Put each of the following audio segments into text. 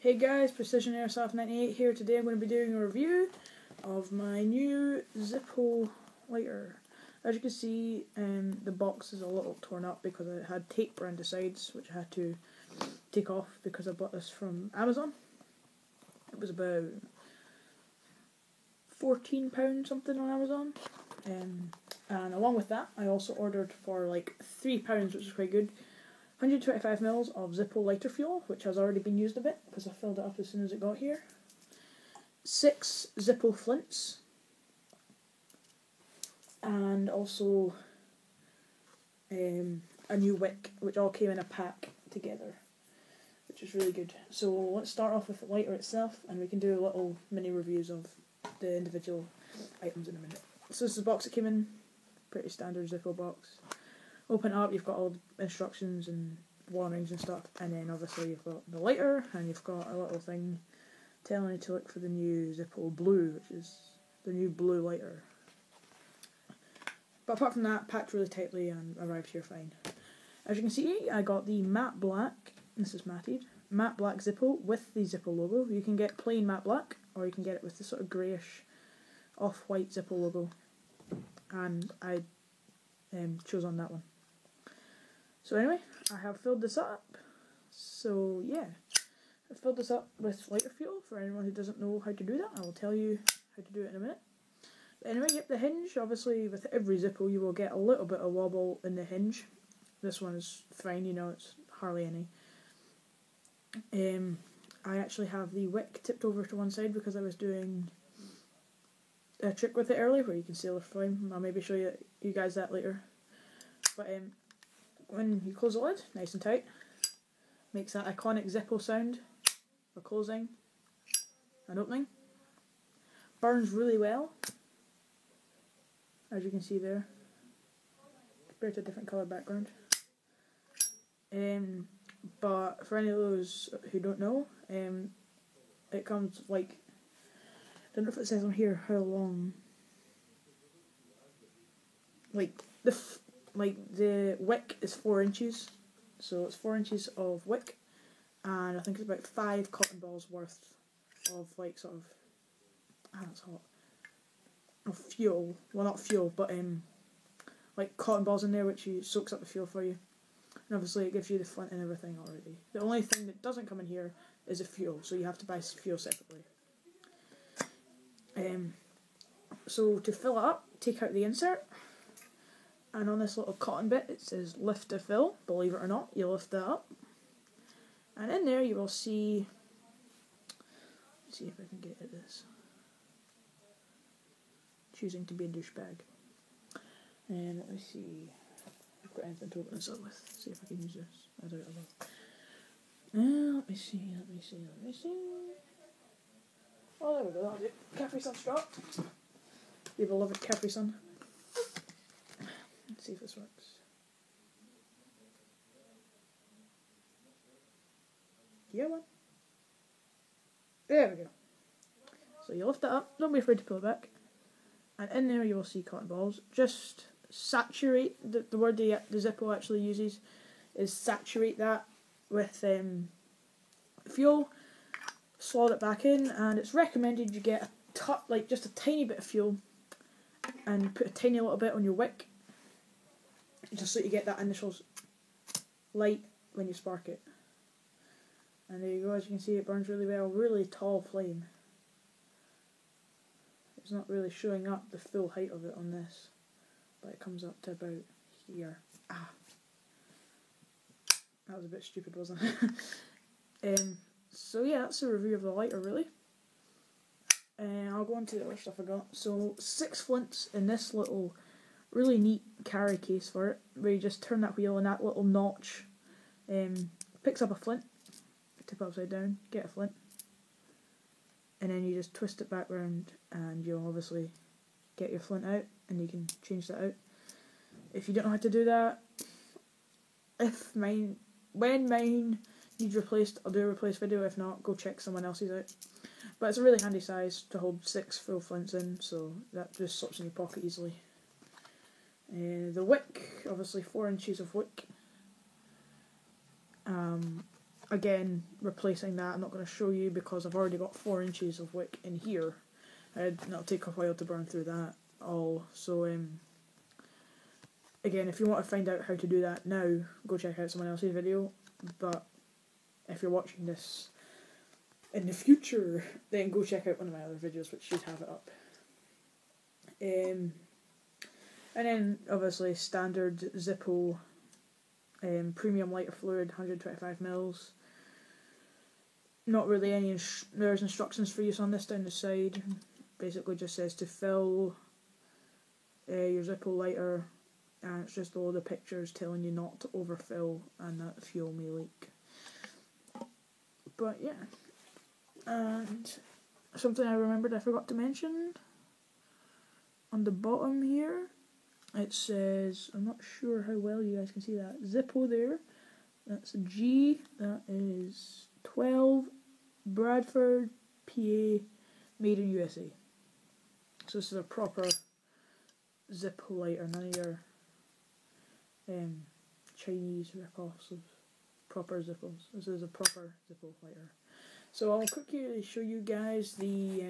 Hey guys, Precision Airsoft 98 here. Today I'm going to be doing a review of my new Zippo lighter. As you can see, the box is a little torn up because it had tape around the sides, which I had to take off because I bought this from Amazon. It was about £14 something on Amazon. And along with that, I also ordered for like £3, which is quite good, 125ml of Zippo lighter fuel, which has already been used a bit because I filled it up as soon as it got here. 6 Zippo flints, and also a new wick, which all came in a pack together, which is really good. So let's start off with the lighter itself, and we can do little mini reviews of the individual items in a minute. So this is the box it came in, pretty standard Zippo box. Open it up, you've got all the instructions and warnings and stuff, and then obviously you've got the lighter, and you've got a little thing telling you to look for the new Zippo Blue, which is the new blue lighter. But apart from that, packed really tightly and arrived here fine. As you can see, I got the matte black, this is matted, matte black Zippo with the Zippo logo. You can get plain matte black, or you can get it with the sort of greyish off-white Zippo logo, and I chose on that one. So anyway, I have filled this up. So yeah, I filled this up with lighter fuel. For anyone who doesn't know how to do that, I will tell you how to do it in a minute. But anyway, yep, the hinge, obviously with every Zippo you will get a little bit of wobble in the hinge. This one is fine, you know, it's hardly any. I actually have the wick tipped over to one side because I was doing a trick with it earlier where you can sail the flame. I'll maybe show you guys that later. But when you close the lid, nice and tight, makes that iconic Zippo sound for closing and opening. Burns really well, as you can see there, compared to a different colour background. But for any of those who don't know, it comes like, I don't know if it says on here how long, like the wick is 4 inches, so it's 4 inches of wick, and I think it's about 5 cotton balls worth of like sort of, it's hot, of fuel, well not fuel, but like cotton balls in there which soaks up the fuel for you, and obviously it gives you the flint and everything already. The only thing that doesn't come in here is the fuel, so you have to buy fuel separately. So to fill it up, take out the insert, and on this little cotton bit it says lift to fill. Believe it or not, you lift that up, and in there you will see, let's see if I can get at this, choosing to be a douchebag. And let me see if I've got anything to open this up with, see if I can use this. I doubt I will. Let me see. Oh, there we go, that'll do. Capri Sun's dropped. The beloved Capri Sun. Let's see if this works. Yeah, man. There we go. So you lift it up, don't be afraid to pull it back, and in there you will see cotton balls. Just saturate, the word the Zippo actually uses is saturate that with fuel, slot it back in, and it's recommended you get like just a tiny bit of fuel and put a tiny little bit on your wick, just so you get that initial light when you spark it. And there you go, as you can see it burns really well, really tall flame. It's not really showing up the full height of it on this, but it comes up to about here. That was a bit stupid, wasn't it? So yeah, that's a review of the lighter really. I'll go on to the other stuff I got. So 6 flints in this little really neat carry case for it, where you just turn that wheel and that little notch picks up a flint, tip it upside down, get a flint, and then you just twist it back round and you'll obviously get your flint out, and you can change that out. If you don't know how to do that, when mine needs replaced, I'll do a replace video. If not, go check someone else's out. But it's a really handy size to hold 6 full flints in, so that just slips in your pocket easily. The wick, obviously 4 inches of wick. again, replacing that, I'm not going to show you because I've already got 4 inches of wick in here. It'll take a while to burn through that all. So again, if you want to find out how to do that now, go check out someone else's video. But if you're watching this in the future, then go check out one of my other videos, which should have it up. And then obviously standard Zippo premium lighter fluid, 125 mils. Not really any there's instructions for use on this down the side. Basically just says to fill your Zippo lighter, and it's just a load of pictures telling you not to overfill and that fuel may leak. But yeah, and something I remembered I forgot to mention, on the bottom here it says, I'm not sure how well you guys can see that, Zippo there, that's a G, that is 12 Bradford, PA, made in USA. So this is a proper Zippo lighter, none of your Chinese rip-offs of proper Zippos. This is a proper Zippo lighter. So I'll quickly show you guys the,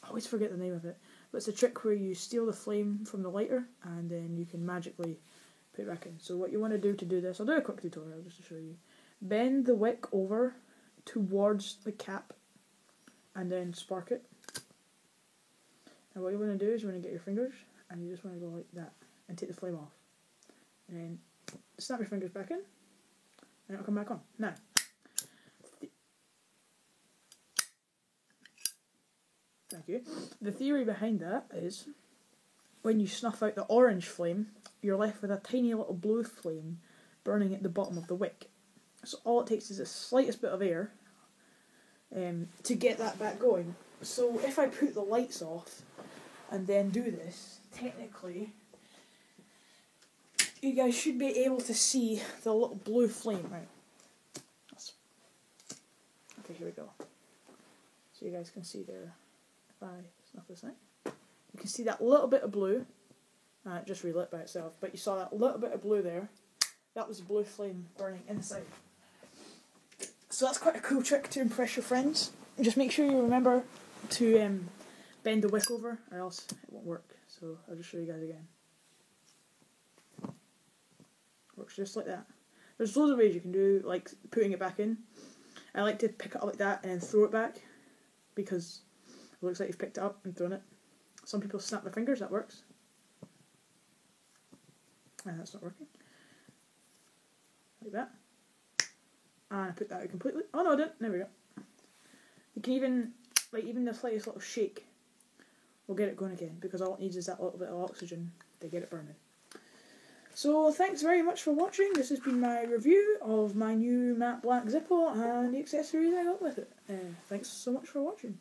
I always forget the name of it, but it's a trick where you steal the flame from the lighter and then you can magically put it back in. So what you want to do this, I'll do a quick tutorial just to show you. Bend the wick over towards the cap and then spark it. And what you want to do is you want to get your fingers and you just want to go like that and take the flame off. And then snap your fingers back in and it'll come back on. Now, thank you. The theory behind that is when you snuff out the orange flame, you're left with a tiny little blue flame burning at the bottom of the wick. So all it takes is the slightest bit of air to get that back going. So if I put the lights off and then do this, technically you guys should be able to see the little blue flame, right? Okay, here we go. So you guys can see there, if I snuff this out, you can see that little bit of blue, it just relit by itself, but you saw that little bit of blue there, that was blue flame burning inside. So that's quite a cool trick to impress your friends. Just make sure you remember to bend the wick over, or else it won't work. So I'll just show you guys again. Works just like that. There's loads of ways you can do, like putting it back in. I like to pick it up like that and then throw it back, because it looks like you've picked it up and thrown it. Some people snap their fingers, that works. And that's not working. Like that. And I put that out completely. Oh no, I didn't. There we go. You can even, like, even the slightest little shake will get it going again, because all it needs is that little bit of oxygen to get it burning. So thanks very much for watching. This has been my review of my new matte black Zippo and the accessories I got with it. Thanks so much for watching.